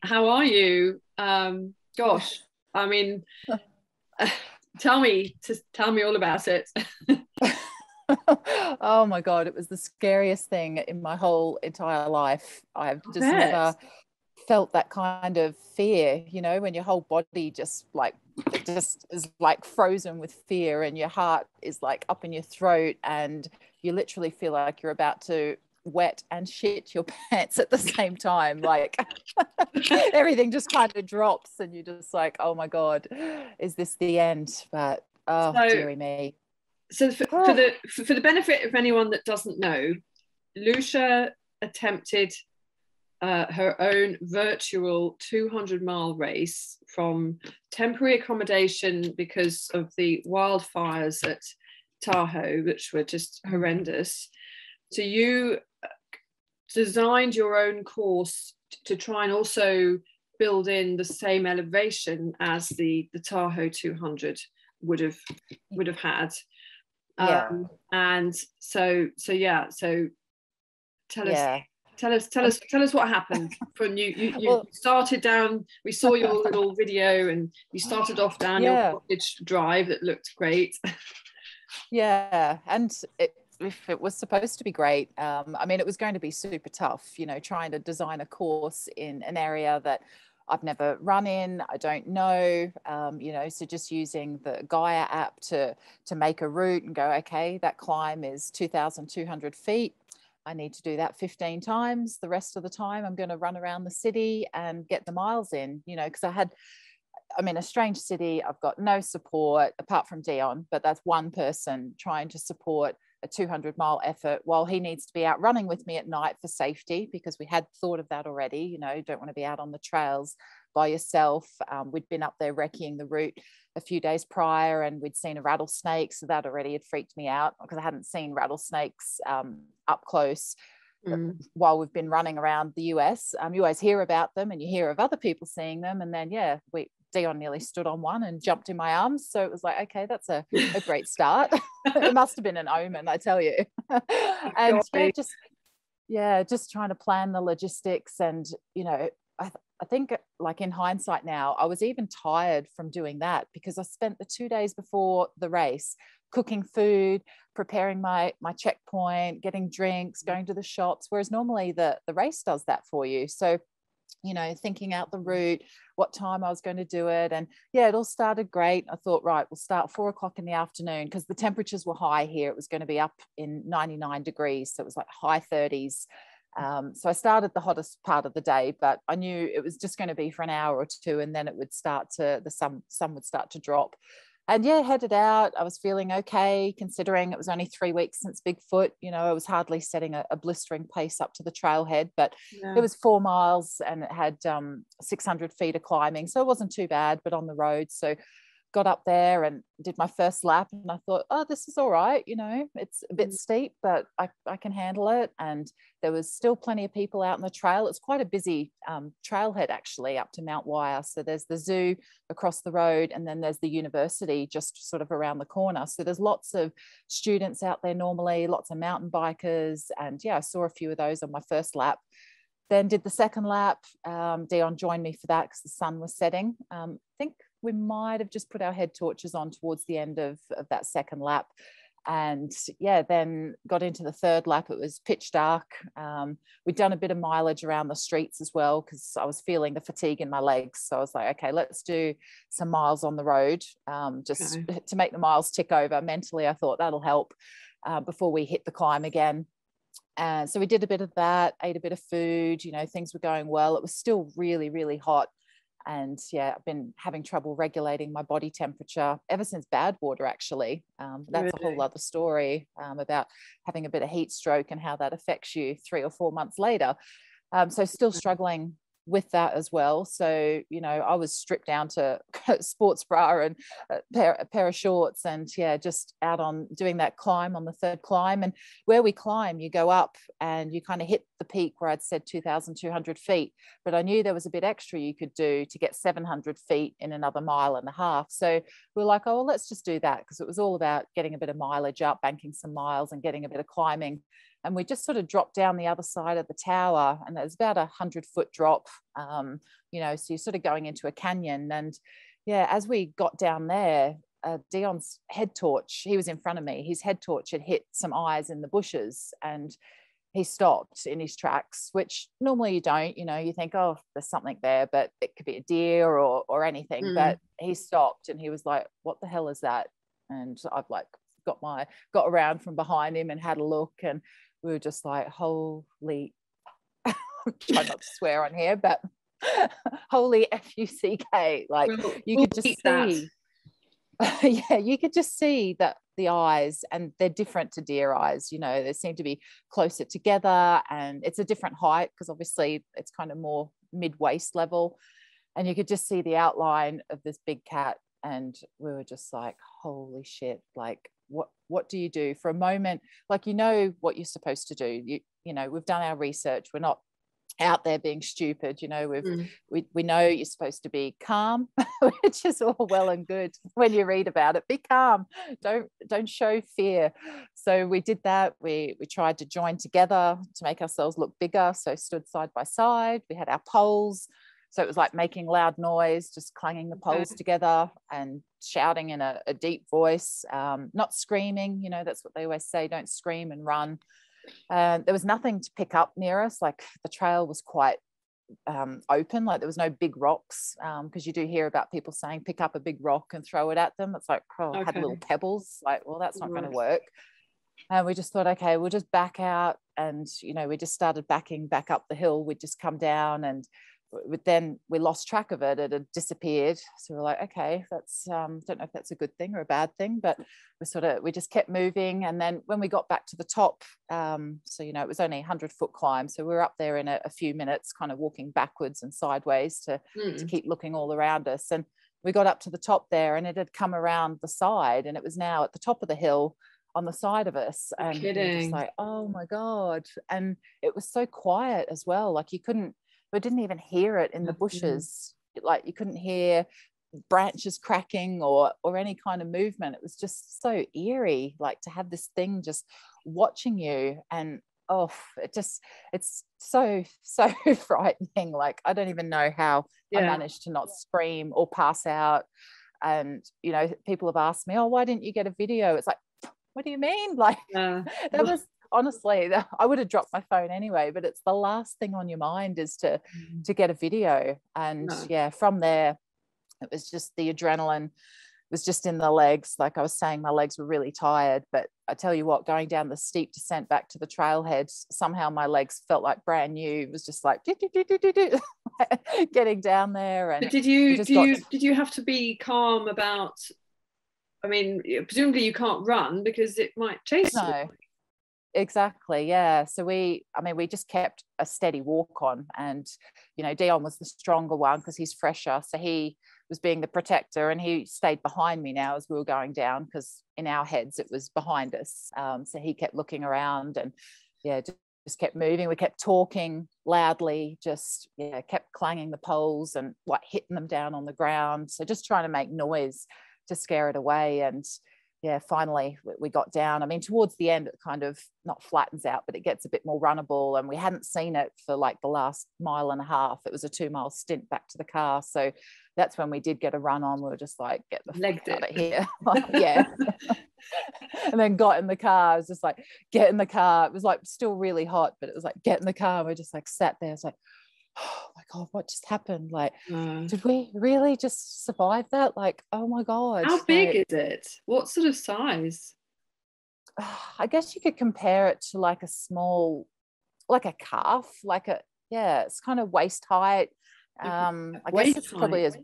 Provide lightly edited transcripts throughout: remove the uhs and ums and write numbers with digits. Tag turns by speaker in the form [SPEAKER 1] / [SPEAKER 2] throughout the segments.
[SPEAKER 1] How are you? Gosh, I mean, tell me all about it.
[SPEAKER 2] Oh my God, it was the scariest thing in my whole entire life. I've
[SPEAKER 1] I
[SPEAKER 2] just
[SPEAKER 1] bet.
[SPEAKER 2] never felt that kind of fear, when your whole body just like it just is like frozen with fear and your heart is like up in your throat and you literally feel like you're about to wet and shit your pants at the same time. Like everything just kind of drops and you're just like, oh my God, is this the end? But oh,
[SPEAKER 1] So,
[SPEAKER 2] dearie me.
[SPEAKER 1] so for the benefit of anyone that doesn't know, Lucia attempted her own virtual 200-mile race from temporary accommodation because of the wildfires at Tahoe, which were just horrendous. So you designed your own course to try and also build in the same elevation as the Tahoe 200 would have had.
[SPEAKER 2] Yeah.
[SPEAKER 1] And so yeah, so tell us
[SPEAKER 2] Yeah.
[SPEAKER 1] tell us what happened from you
[SPEAKER 2] Well,
[SPEAKER 1] started down. We saw your little video and you started off down your
[SPEAKER 2] yeah.
[SPEAKER 1] cottage drive that looked great.
[SPEAKER 2] Yeah. And if it was supposed to be great, I mean, it was going to be super tough, trying to design a course in an area that I've never run in, I don't know, so just using the Gaia app to make a route and go, okay, that climb is 2,200 feet. I need to do that 15 times. The rest of the time, I'm going to run around the city and get the miles in, because I'm in a strange city. I've got no support apart from Dion, but that's one person trying to support a 200-mile effort while he needs to be out running with me at night for safety, because we had thought of that already. You don't want to be out on the trails by yourself. We'd been up there recceing the route a few days prior and we'd seen a rattlesnake. So that already had freaked me out because I hadn't seen rattlesnakes up close. While we've been running around the US. You always hear about them and you hear of other people seeing them. And then, Dion nearly stood on one and jumped in my arms. So it was like, okay, that's a great start. It must have been an omen, I tell you. And just trying to plan the logistics. And, I think like in hindsight now, I was even tired from doing that because I spent the 2 days before the race cooking food, preparing my checkpoint, getting drinks, going to the shops, whereas normally the race does that for you. So thinking out the route, what time I was going to do it. And yeah, it all started great. I thought, right, we'll start 4 o'clock in the afternoon because the temperatures were high here. It was going to be up in 99 degrees. So it was like high 30s. So I started the hottest part of the day, but I knew it was just going to be for an hour or two. And then it would the sun would start to drop. And yeah, headed out. I was feeling okay, considering it was only 3 weeks since Bigfoot. I was hardly setting a blistering pace up to the trailhead, but it was 4 miles and it had 600 feet of climbing. So it wasn't too bad, but on the road. So got up there and did my first lap and I thought, oh, this is all right. It's a bit steep, but I can handle it. And there was still plenty of people out on the trail. It's quite a busy trailhead actually up to Mount Wire. So there's the zoo across the road and then there's the university just sort of around the corner. So there's lots of students out there normally, lots of mountain bikers. And yeah, I saw a few of those on my first lap. Then did the second lap. Dion joined me for that because the sun was setting. I think we might have just put our head torches on towards the end of that second lap. And yeah, then got into the third lap. It was pitch dark. We'd done a bit of mileage around the streets as well because I was feeling the fatigue in my legs. So I was like, okay, let's do some miles on the road to make the miles tick over. Mentally, I thought that'll help before we hit the climb again. And so we did a bit of that, ate a bit of food, things were going well. It was still really, really hot. And yeah, I've been having trouble regulating my body temperature ever since Badwater, actually. That's a whole other story about having a bit of heat stroke and how that affects you 3 or 4 months later. So still struggling with that as well. So, I was stripped down to sports bra and a pair of shorts and yeah, just out on doing that climb on the third climb. And where we climb, you go up and you kind of hit the peak where I'd said 2,200 feet, but I knew there was a bit extra you could do to get 700 feet in another mile and a half. So we're like, oh, well, let's just do that because it was all about getting a bit of mileage up, banking some miles and getting a bit of climbing and we just sort of dropped down the other side of the tower, and there's about 100-foot drop, you know, so you're sort of going into a canyon. And yeah, as we got down there, Dion's head torch, he was in front of me, his head torch had hit some eyes in the bushes, and he stopped in his tracks, which normally you don't, you know, you think, oh, there's something there, but it could be a deer or anything. But he stopped and he was like, what the hell is that? And I've like got around from behind him and had a look, and we were just like, holy, try not to swear on here, but holy F-U-C-K, like you could just see yeah, you could just see that the eyes, and they're different to deer eyes, you know, they seem to be closer together, and it's a different height because obviously it's kind of more mid-waist level, and you could just see the outline of this big cat. And we were just like, holy shit, like what do you do for a moment? Like, you know what you're supposed to do, you know, we've done our research, we're not out there being stupid, you know, we know you're supposed to be calm, which is all well and good when you read about it. Be calm, don't show fear. So we did that. We tried to join together to make ourselves look bigger, so stood side by side, we had our poles, so it was like making loud noise, just clanging the poles together and shouting in a deep voice, not screaming, you know, that's what they always say, don't scream and run. There was nothing to pick up near us, like the trail was quite open, like there was no big rocks, because you do hear about people saying pick up a big rock and throw it at them. It's like, oh, I had little pebbles, like, well, that's not going to work. And we just thought, okay, we'll just back out. And you know, we just started backing back up the hill. We'd just come down, and then we lost track of it. It had disappeared. So we're like, okay, that's don't know if that's a good thing or a bad thing, but we just kept moving. And then when we got back to the top, so you know, it was only a 100-foot climb, so we were up there in a few minutes, kind of walking backwards and sideways to keep looking all around us. And we got up to the top there, and it had come around the side, and it was now at the top of the hill on the side of us. And we were just like, oh my god. And it was so quiet as well, like we didn't even hear it in the bushes, like you couldn't hear branches cracking or any kind of movement. It was just so eerie, like to have this thing just watching you. And it's so frightening. Like I don't even know how I managed to not scream or pass out. And you know, people have asked me, oh, why didn't you get a video? It's like, what do you mean? Like that was honestly, I would have dropped my phone anyway, but it's the last thing on your mind is to get a video. And from there it was just the adrenaline was just in the legs. Like I was saying, my legs were really tired, but I tell you what, going down the steep descent back to the trailhead, somehow my legs felt like brand new. It was just like getting down there. And
[SPEAKER 1] but did you have to be calm about, I mean, presumably you can't run because it might chase you.
[SPEAKER 2] Exactly, yeah. So we just kept a steady walk on, and you know, Dion was the stronger one because he's fresher, so he was being the protector, and he stayed behind me now as we were going down, because in our heads it was behind us. So he kept looking around, and just kept moving. We kept talking loudly, just kept clanging the poles and like hitting them down on the ground, so just trying to make noise to scare it away. And finally we got down. I mean, towards the end it kind of not flattens out, but it gets a bit more runnable, and we hadn't seen it for like the last mile and a half. It was a 2-mile stint back to the car, so that's when we did get a run on. We were just like, get the fuck out of here. And then got in the car. I was just like, get in the car. It was like still really hot, but it was like, get in the car. And we just like sat there. It's like, oh my god, what just happened? Like, did we really just survive that? Like, oh my god.
[SPEAKER 1] How big is it? What sort of size?
[SPEAKER 2] I guess you could compare it to like a small, like a calf, like it's kind of waist height. I guess it's probably as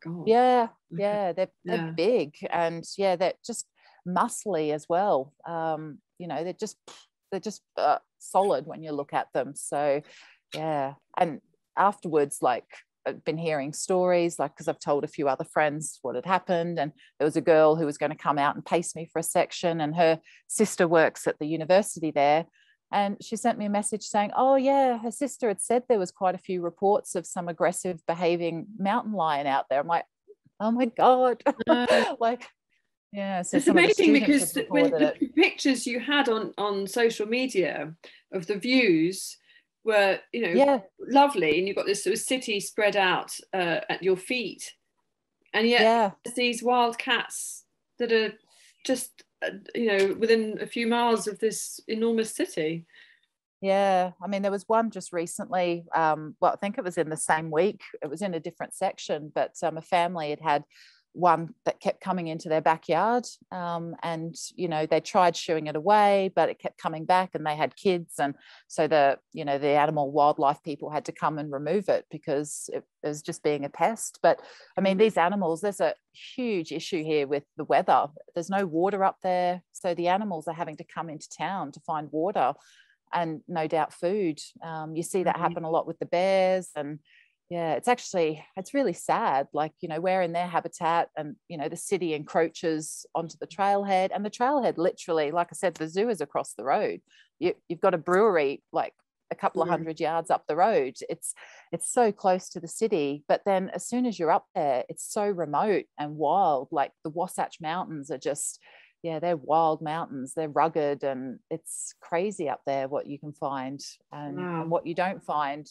[SPEAKER 2] they're big, and they're just muscly as well. You know, they're just solid when you look at them. So and afterwards, like I've been hearing stories, like because I've told a few other friends what had happened, and there was a girl who was going to come out and pace me for a section, and her sister works at the university there, and she sent me a message saying, oh yeah, her sister had said there was quite a few reports of some aggressive behaving mountain lion out there. I'm like, oh my god. Like, Yeah, so
[SPEAKER 1] It's
[SPEAKER 2] some of the
[SPEAKER 1] amazing
[SPEAKER 2] students
[SPEAKER 1] because
[SPEAKER 2] have
[SPEAKER 1] when
[SPEAKER 2] reported
[SPEAKER 1] the
[SPEAKER 2] it.
[SPEAKER 1] pictures you had on social media of the views were, you know,
[SPEAKER 2] Yeah,
[SPEAKER 1] lovely, and you've got this sort of city spread out at your feet, and yet
[SPEAKER 2] yeah.
[SPEAKER 1] there's these wild cats that are just, you know, within a few miles of this enormous city.
[SPEAKER 2] Yeah, I mean, there was one just recently. Well, I think it was in the same week. It was in a different section, but a family had had one that kept coming into their backyard, and you know they tried shooing it away, but it kept coming back, and they had kids, and so the animal wildlife people had to come and remove it because it was just being a pest. But I mean, these animals, there's a huge issue here with the weather. There's no water up there, so the animals are having to come into town to find water and no doubt food. You see that happen a lot with the bears, and yeah, it's really sad. Like, you know, we're in their habitat, and you know the city encroaches onto the trailhead, and the trailhead literally, like I said, the zoo is across the road. You've got a brewery like a couple of 100 yards up the road. It's so close to the city, but then as soon as you're up there, it's so remote and wild. Like the Wasatch Mountains are just, yeah, they're wild mountains. They're rugged, and it's crazy up there what you can find and what you don't find.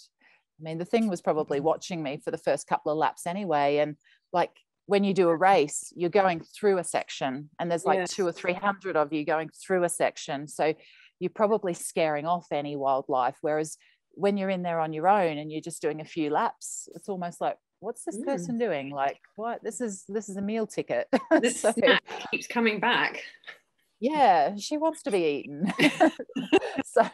[SPEAKER 2] I mean, the thing was probably watching me for the first couple of laps anyway. And like when you do a race, you're going through a section, and there's like 200 or 300 of you going through a section. So you're probably scaring off any wildlife. Whereas when you're in there on your own and you're just doing a few laps, it's almost like, what's this person doing? Like, what? This is a meal ticket.
[SPEAKER 1] This snack keeps coming back.
[SPEAKER 2] Yeah, she wants to be eaten. So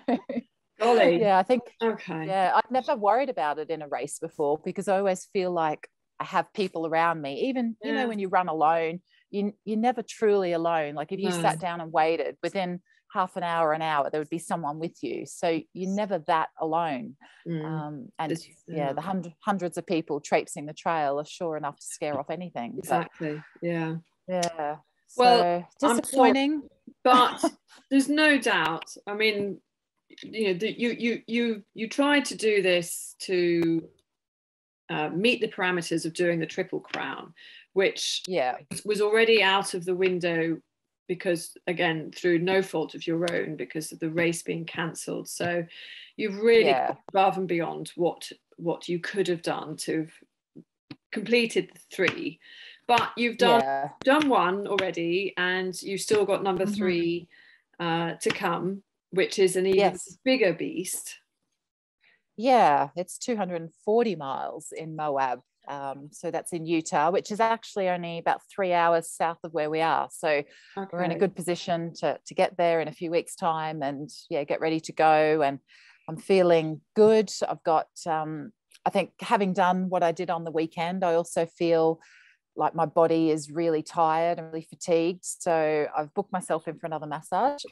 [SPEAKER 1] Golly.
[SPEAKER 2] yeah, I think,
[SPEAKER 1] okay.
[SPEAKER 2] yeah, I've never worried about it in a race before because I always feel like I have people around me. Even, you know, when you run alone, you're never truly alone. Like if you sat down and waited, within half an hour, there would be someone with you. So you're never that alone. And yeah, the hundreds of people traipsing the trail are sure enough to scare off anything.
[SPEAKER 1] Exactly.
[SPEAKER 2] But, yeah.
[SPEAKER 1] Well,
[SPEAKER 2] so disappointing.
[SPEAKER 1] But there's no doubt. I mean, you know, you tried to do this to meet the parameters of doing the Triple Crown, which was already out of the window because, again, through no fault of your own, because of the race being cancelled. So you've really gone above and beyond what you could have done to have completed the three. But you've done one already, and you've still got number three to come, which is an even bigger beast.
[SPEAKER 2] Yeah, it's 240 miles in Moab. So that's in Utah, which is actually only about 3 hours south of where we are. So we're in a good position to get there in a few weeks' time and get ready to go. And I'm feeling good. I've got, I think having done what I did on the weekend, I also feel like my body is really tired and really fatigued. So I've booked myself in for another massage.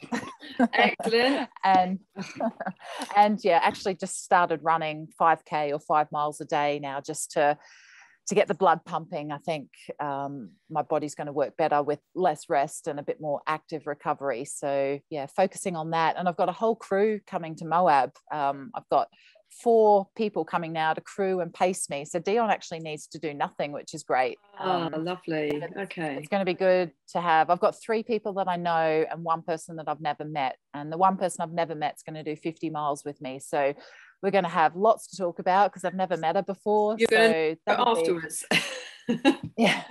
[SPEAKER 1] Excellent.
[SPEAKER 2] and actually just started running 5K or 5 miles a day now, just to get the blood pumping. I think my body's going to work better with less rest and a bit more active recovery. So focusing on that. And I've got a whole crew coming to Moab. I've got 4 people coming now to crew and pace me. So Dion actually needs to do nothing, which is great.
[SPEAKER 1] Lovely. Okay.
[SPEAKER 2] It's going to be good to have. I've got 3 people that I know and 1 person that I've never met. And the 1 person I've never met is going to do 50 miles with me. So we're going to have lots to talk about because I've never met her before.
[SPEAKER 1] You're going to afterwards.
[SPEAKER 2] Yeah.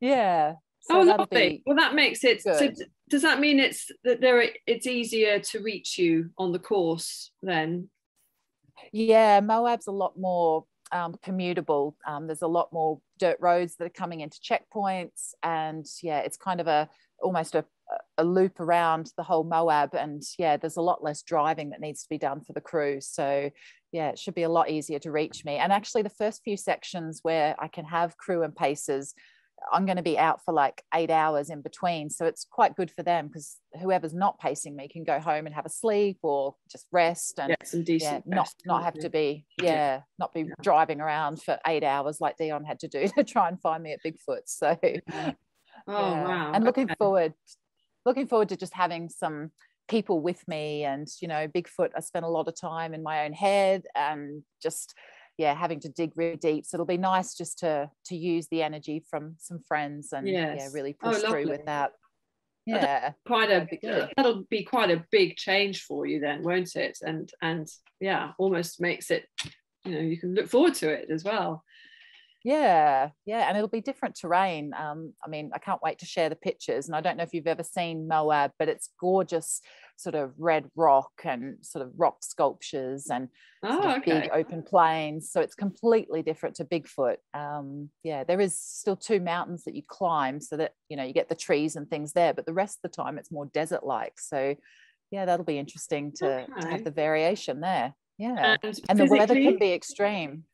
[SPEAKER 2] Yeah. So
[SPEAKER 1] lovely. Well, that makes it good. So does that mean it's easier to reach you on the course then?
[SPEAKER 2] Yeah, Moab's a lot more commutable. There's a lot more dirt roads that are coming into checkpoints, and it's kind of almost a loop around the whole Moab, and there's a lot less driving that needs to be done for the crew. So it should be a lot easier to reach me. And actually the first few sections where I can have crew and pacers, I'm going to be out for like 8 hours in between. So it's quite good for them because whoever's not pacing me can go home and have a sleep or just rest and
[SPEAKER 1] some decent
[SPEAKER 2] not have to be not be driving around for 8 hours like Dion had to do to try and find me at Bigfoot. So
[SPEAKER 1] wow.
[SPEAKER 2] And looking forward to just having some people with me. And Bigfoot, I spent a lot of time in my own head and just yeah, having to dig really deep. So it'll be nice just to use the energy from some friends and yeah, really push through with that. Yeah,
[SPEAKER 1] that'll be quite a big change for you then, won't it? And yeah, almost makes it, you know, you can look forward to it as well.
[SPEAKER 2] Yeah, and it'll be different terrain. I mean, I can't wait to share the pictures. And I don't know if you've ever seen Moab, but it's gorgeous, sort of red rock and sort of rock sculptures and big open plains. So it's completely different to Bigfoot. Yeah, there is still 2 mountains that you climb, so that, you know, you get the trees and things there, but the rest of the time it's more desert-like. So yeah, that'll be interesting to have the variation there. Yeah, and the weather can be extreme.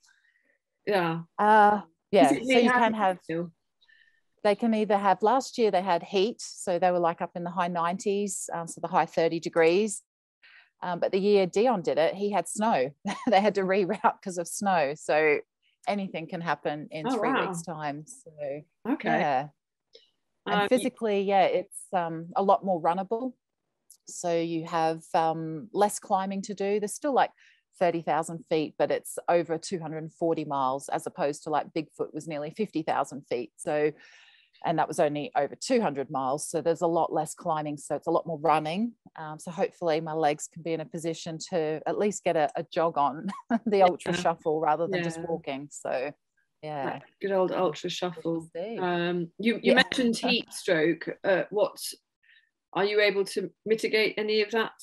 [SPEAKER 1] Yeah.
[SPEAKER 2] So you can have, they can either have, last year they had heat, so they were like up in the high 90s, so the high 30 degrees. But the year Dion did it, he had snow. They had to reroute because of snow. So anything can happen in 3 weeks' time. So yeah. And physically, it's a lot more runnable. So you have less climbing to do. There's still like 30,000 feet, but it's over 240 miles, as opposed to like Bigfoot was nearly 50,000 feet. So, and that was only over 200 miles. So there's a lot less climbing. So it's a lot more running. So hopefully my legs can be in a position to at least get a jog on the ultra shuffle rather than just walking. So yeah.
[SPEAKER 1] Good old ultra shuffle. You mentioned heat stroke. What are you able to mitigate any of that?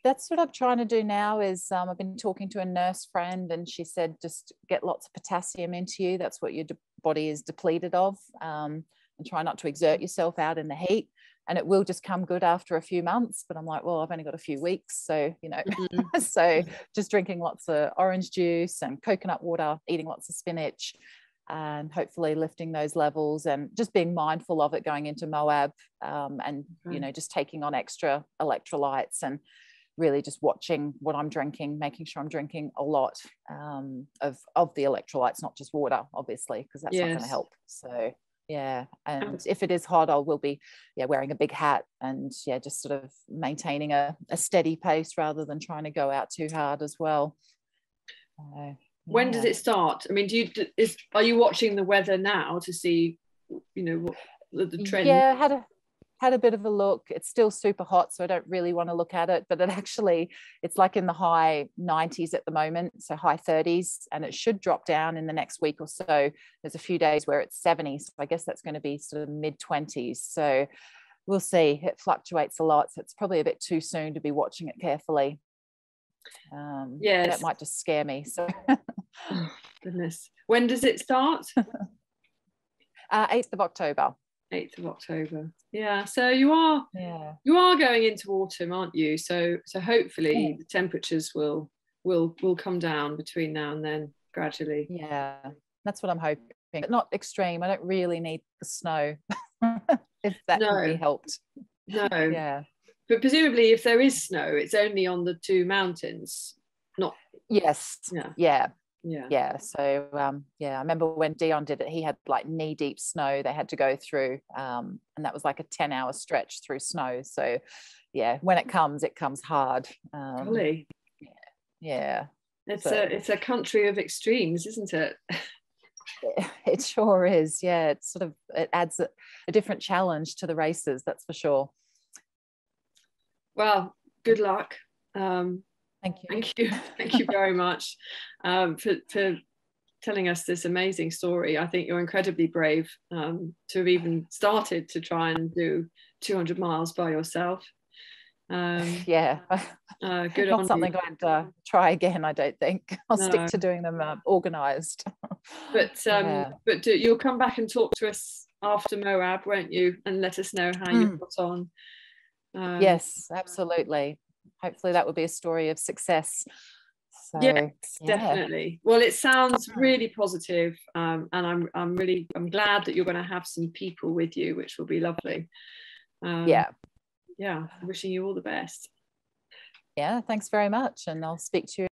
[SPEAKER 2] That's what I'm trying to do now. Is I've been talking to a nurse friend, and she said just get lots of potassium into you. That's what your body is depleted of, and try not to exert yourself out in the heat. And it will just come good after a few months. But I'm like, well, I've only got a few weeks, so you know. So just drinking lots of orange juice and coconut water, eating lots of spinach, and hopefully lifting those levels, and just being mindful of it going into Moab, and you know, just taking on extra electrolytes and really just watching what I'm drinking, making sure I'm drinking a lot of the electrolytes, not just water, obviously, because that's not going to help. So yeah, and if it is hot, I will be wearing a big hat and just sort of maintaining a steady pace rather than trying to go out too hard as well.
[SPEAKER 1] When does it start? I mean, are you watching the weather now to see, you know, what the trend?
[SPEAKER 2] Yeah, had a bit of a look. It's still super hot, so I don't really want to look at it, but it's like in the high 90s at the moment, so high 30s, and it should drop down in the next week or so. There's a few days where it's 70, so I guess that's going to be sort of mid 20s. So we'll see. It fluctuates a lot, so it's probably a bit too soon to be watching it carefully. That might just scare me. So
[SPEAKER 1] oh, goodness. When does it start?
[SPEAKER 2] 8th of October.
[SPEAKER 1] 8th of October. Yeah, so you are going into autumn, aren't you? So hopefully the temperatures will come down between now and then gradually.
[SPEAKER 2] Yeah, that's what I'm hoping. But not extreme. I don't really need the snow if that can be helped.
[SPEAKER 1] No.
[SPEAKER 2] Yeah.
[SPEAKER 1] But presumably if there is snow, it's only on the 2 mountains, not.
[SPEAKER 2] Yes. Yeah. So I remember when Dion did it, he had like knee-deep snow they had to go through, and that was like a 10-hour stretch through snow. So yeah, when it comes hard.
[SPEAKER 1] Golly.
[SPEAKER 2] Yeah,
[SPEAKER 1] it's a country of extremes, isn't it?
[SPEAKER 2] It sure is. Yeah, it adds a different challenge to the races, that's for sure.
[SPEAKER 1] Well, good luck.
[SPEAKER 2] Thank you.
[SPEAKER 1] Thank you very much for telling us this amazing story. I think you're incredibly brave to have even started to try and do 200 miles by yourself.
[SPEAKER 2] Good. Not something I'd try again. I don't think I'll stick to doing them organised.
[SPEAKER 1] But you'll come back and talk to us after Moab, won't you? And let us know how you got on.
[SPEAKER 2] Yes, absolutely. Hopefully that will be a story of success. So,
[SPEAKER 1] yes, definitely. Well, it sounds really positive, and I'm glad that you're going to have some people with you, which will be lovely. Wishing you all the best.
[SPEAKER 2] Yeah, thanks very much, and I'll speak to you